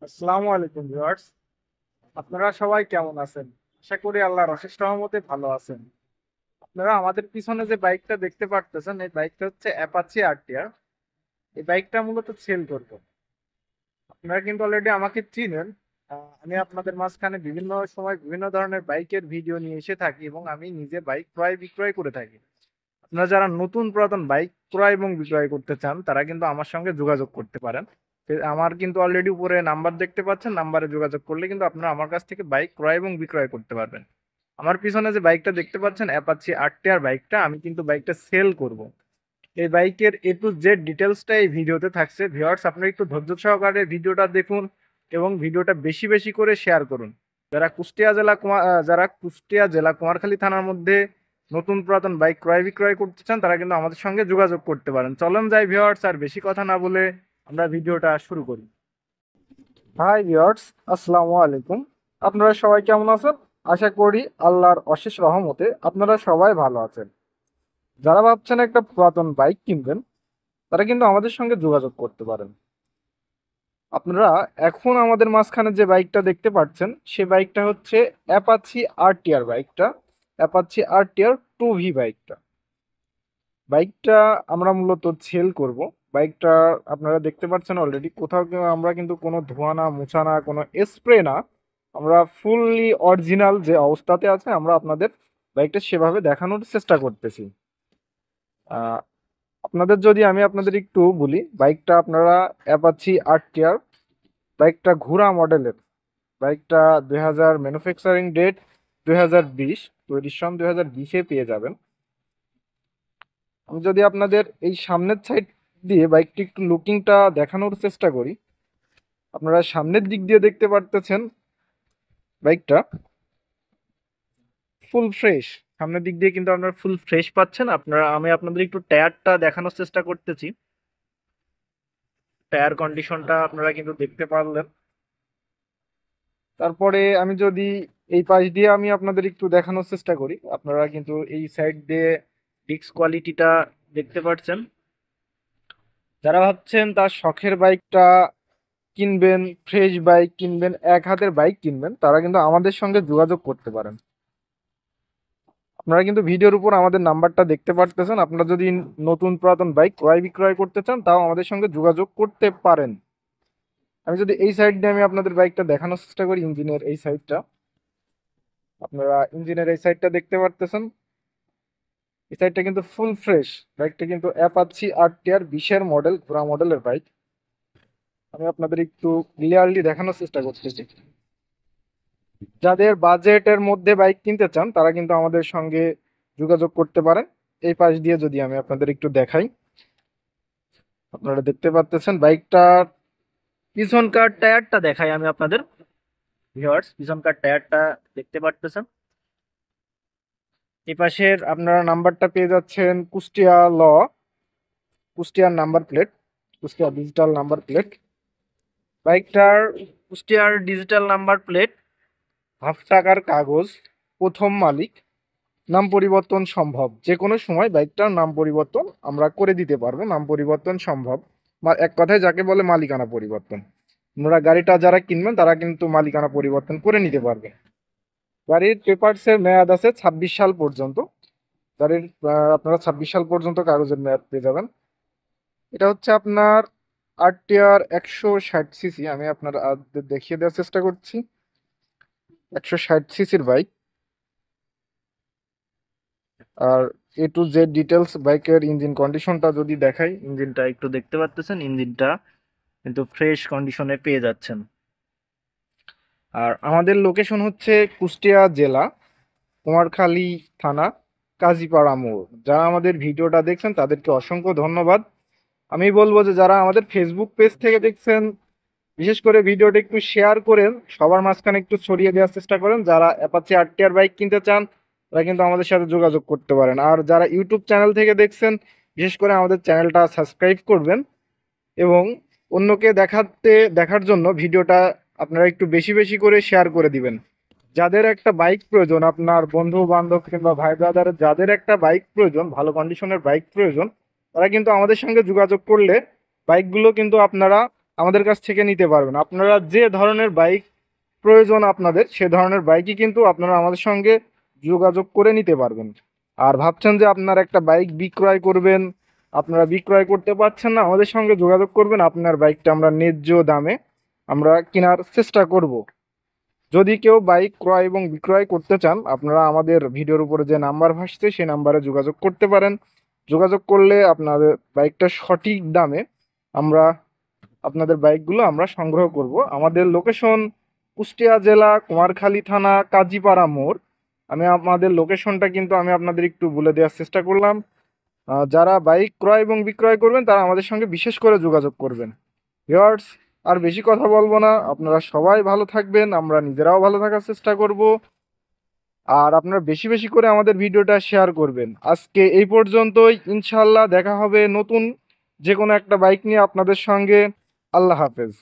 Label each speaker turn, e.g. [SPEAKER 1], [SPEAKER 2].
[SPEAKER 1] আসসালামু আলাইকুম ভিউয়ার্স। আপনারা সবাই কেমন আছেন? আশা করি আল্লাহর অশেষ রহমতে ভালো আছেন। আপনারা আমাদের পিছনে যে বাইকটা দেখতে পারতেছেন, এই বাইকটা হচ্ছে অ্যাপাচি আরটিআর। এই বাইকটা মূলত সেল করব। আপনারা কিন্তু অলরেডি আমাকে চিনেন। আমি আপনাদের মাঝখানে বিভিন্ন সময় বিভিন্ন ধরনের বাইকের ভিডিও নিয়ে এসে থাকি এবং আমি নিজে বাইক ক্রয় বিক্রয় করে থাকি। আপনারা যারা নতুন পুরাতন বাইক ক্রয় এবং বিক্রয় করতে চান তারা কিন্তু আমার সঙ্গে যোগাযোগ করতে পারেন। আমার কিন্তু অলরেডি উপরে নাম্বার দেখতে পাচ্ছেন, নাম্বারে যোগাযোগ করলে কিন্তু আপনারা আমার কাছ থেকে বাইক ক্রয় এবং বিক্রয় করতে পারবেন। আমার পিছনে যে বাইকটা দেখতে পাচ্ছেন অ্যাপাচি আরটিআর বাইকটা, আমি কিন্তু বাইকটা সেল করব। এই বাইকের এ টু জেড ডিটেলসটা এই ভিডিওতে থাকছে। ভিউয়ার্স, আপনারা একটু ধৈর্য সহকারে ভিডিওটা দেখুন এবং ভিডিওটা বেশি বেশি করে শেয়ার করুন। যারা কুষ্টিয়া জেলা কুমারখালী থানার মধ্যে নতুন পুরাতন বাইক ক্রয় বিক্রয় করতে চান তারা কিন্তু আমাদের সঙ্গে যোগাযোগ করতে পারেন। চলুন যাই ভিউয়ার্স, আর বেশি কথা না বলে আমরা ভিডিওটা শুরু করি। হাই ভিউয়ার্স, আসসালামু আলাইকুম। আপনারা সবাই কেমন আছেন? আশা করি আল্লাহর অশেষ রহমতে আপনারা সবাই ভালো আছেন। যারা ভাবছেন একটা পুরাতন বাইক কিনবেন তারা কিন্তু আমাদের সঙ্গে যোগাযোগ করতে পারেন। আপনারা এখন আমাদের মাঝখানে যে বাইকটা দেখতে পাচ্ছেন সে বাইকটা হচ্ছে অ্যাপাচি আরটিআর বাইকটা, অ্যাপাচি আরটিআর 2V বাইকটা। বাইকটা আমরা মূলত সেল করব। বাইকটা আপনারা দেখতে পাচ্ছেন অলরেডি কোথাও আমরা কিন্তু কোনো ধোয়া না, মোছা না, কোনো স্প্রে না, আমরা ফুললি অরিজিনাল যে অবস্থাতে আছে আমরা আপনাদের বাইকটা সেভাবে দেখানোর চেষ্টা করতেছি। আহ, আপনাদের যদি আমি আপনাদের একটু বলি, বাইকটা আপনারা অ্যাপাচি আরটিআর বাইকটা ঘোড়া মডেলের। বাইকটা 2000 ম্যানুফ্যাকচারিং ডেট 2020, তৈরির সন 2020-এ পেয়ে যাবেন। আমি যদি আপনাদের এই সামনের সাইড দিয়ে বাইকটি একটু লুকিংটা দেখানোর চেষ্টা করি, আপনারা সামনের দিক দিয়ে দেখতে পারতেছেন বাইকটা ফুল ফ্রেশ। সামনের দিক দিয়ে কিন্তু আপনারা ফুল ফ্রেশ পাচ্ছেন। আমি আপনাদের একটু টায়ারটা দেখানোর চেষ্টা করতেছি। টায়ার কন্ডিশনটা আপনারা কিন্তু দেখতে পারলেন। তারপরে আমি যদি এই পাশ দিয়ে আমি আপনাদের একটু দেখানোর চেষ্টা করি, আপনারা কিন্তু এই সাইড দিয়ে ডিস্ক কোয়ালিটিটা দেখতে পাচ্ছেন। যারা ভাবছেন তার শখের বাইকটা কিনবেন, ফ্রেশ বাইক কিনবেন, এক হাতের বাইক কিনবেন, তারা কিন্তু আমাদের সঙ্গে যোগাযোগ করতে পারেন। আপনারা কিন্তু ভিডিওর উপর আমাদের নাম্বারটা দেখতে পারতেছেন। আপনারা যদি নতুন পুরাতন বাইক ক্রয় বিক্রয় করতে চান তাও আমাদের সঙ্গে যোগাযোগ করতে পারেন। আমি যদি এই সাইড দিয়ে আমি আপনাদের বাইকটা দেখানোর চেষ্টা করি, ইঞ্জিনের এই সাইডটা, আপনারা ইঞ্জিনের এই সাইডটা দেখতে পারতেছেন। এই সাইডটা কিন্তু ফুল ফ্রেশ। বাইকটা কিন্তু অ্যাপাচি আরটিআর 20-এর মডেল, ঘোড়া মডেলের বাইক। আমি আপনাদের একটু ক্লিয়ারলি দেখানোর চেষ্টা করতেছি। যাদের বাজেটের মধ্যে বাইক কিনতে চান তারা কিন্তু আমাদের সঙ্গে যোগাযোগ করতে পারেন। এই পাশ দিয়ে যদি আমি আপনাদের একটু দেখাই, আপনারা দেখতে পাচ্ছেন বাইকটার পিছনকার টায়ারটা দেখাই আমি আপনাদের। ভিউয়ার্স, পিছনকার টায়ারটা দেখতে পাচ্ছেন। এই পাশের আপনারা নাম্বারটা পেয়ে যাচ্ছেন কুষ্টিয়া কুষ্টিয়ার number plate, Kushtia digital number plate. বাইকটার কুষ্টিয়ার ডিজিটাল নাম্বার প্লেট, হাফ টাকার কাগজ, প্রথম মালিক, নাম পরিবর্তন সম্ভব। যে কোনো সময় বাইকটার নাম পরিবর্তন আমরা করে দিতে পারবো, নাম পরিবর্তন সম্ভব। এক কথায় যাকে বলে মালিকানা পরিবর্তন। আপনারা গাড়িটা যারা কিনবেন তারা কিন্তু মালিকানা পরিবর্তন করে নিতে পারবে। গাড়ির পেপারসের মেয়াদ আছে 26 সাল পর্যন্ত। গাড়ির আপনারা 26 সাল পর্যন্ত কাগজের মেয়াদ পেয়ে যাবেন। এটা হচ্ছে আপনার আরটিআর 160 সিসি। আমি আপনার দেখিয়ে দেওয়ার চেষ্টা করছি। 160 সিসির bike. R A to Z details বাইকের ইঞ্জিন কন্ডিশনটা যদি দেখাই, ইঞ্জিনটা একটু দেখতে পাচ্ছেন, ইঞ্জিনটা কিন্তু ফ্রেশ কন্ডিশনে পেয়ে যাচ্ছেন। আর আমাদের লোকেশন হচ্ছে কুষ্টিয়া জেলা কুমারখালী থানা, কাজীপাড়া মোড়। যারা আমাদের ভিডিওটা দেখছেন তাদেরকে অসংখ্য ধন্যবাদ। আমি বলবো যে যারা আমাদের ফেসবুক পেজ থেকে দেখছেন, বিশেষ করে ভিডিওটা একটু শেয়ার করেন, সবার মাঝখানে একটু ছড়িয়ে দেওয়ার চেষ্টা করেন। যারা অ্যাপাচি আরটিআর বাইক কিনতে চান তারা কিন্তু আমাদের সাথে যোগাযোগ করতে পারেন। আর যারা ইউটিউব চ্যানেল থেকে দেখছেন, বিশেষ করে আমাদের চ্যানেলটা সাবস্ক্রাইব করবেন এবং অন্যকে দেখার জন্য ভিডিওটা আপনারা একটু বেশি বেশি করে শেয়ার করে দিবেন। যাদের একটা বাইক প্রয়োজন, আপনার বন্ধু বান্ধব কিংবা ভাই ব্রাদার যাদের একটা বাইক প্রয়োজন, ভালো কন্ডিশনের বাইক প্রয়োজন, তারা কিন্তু আমাদের সঙ্গে যোগাযোগ করলে বাইকগুলো কিন্তু আপনারা আমাদের কাছ থেকে নিতে পারবেন। আপনারা যে ধরনের বাইক প্রয়োজন আপনাদের সে ধরনের বাইকই কিন্তু আপনারা আমাদের সঙ্গে যোগাযোগ করে নিতে পারবেন। আর ভাবছেন যে আপনার একটা বাইক বিক্রয় করবেন, আপনারা বিক্রয় করতে পারছেন না, আমাদের সঙ্গে যোগাযোগ করবেন, আপনার বাইকটা আমরা ন্যায্য দামে আমরা কেনার চেষ্টা করব। যদি কেউ বাইক ক্রয় এবং বিক্রয় করতে চান, আপনারা আমাদের ভিডিওর উপরে যে নাম্বার ভাসছে সেই নাম্বারে যোগাযোগ করতে পারেন। যোগাযোগ করলে আপনাদের বাইকটা সঠিক দামে আমরা আপনাদের বাইকগুলো আমরা সংগ্রহ করব। আমাদের লোকেশন কুষ্টিয়া জেলা, কুমারখালী থানা, কাজীপাড়া মোড়। আমি আমাদের লোকেশনটা কিন্তু আমি আপনাদের একটু বলে দেওয়ার চেষ্টা করলাম। যারা বাইক ক্রয় এবং বিক্রয় করবেন তারা আমাদের সঙ্গে বিশেষ করে যোগাযোগ করবেন। ভিউয়ার্স, আর বেশি কথা বলবো না, আপনারা সবাই ভালো থাকবেন, আমরা নিজেরাও ভালো থাকার চেষ্টা করব। আর আপনারা বেশি বেশি করে আমাদের ভিডিওটা শেয়ার করবেন। আজকে এই পর্যন্তই, ইনশাল্লাহ দেখা হবে নতুন যে কোনো একটা বাইক নিয়ে আপনাদের সঙ্গে। আল্লাহ হাফেজ।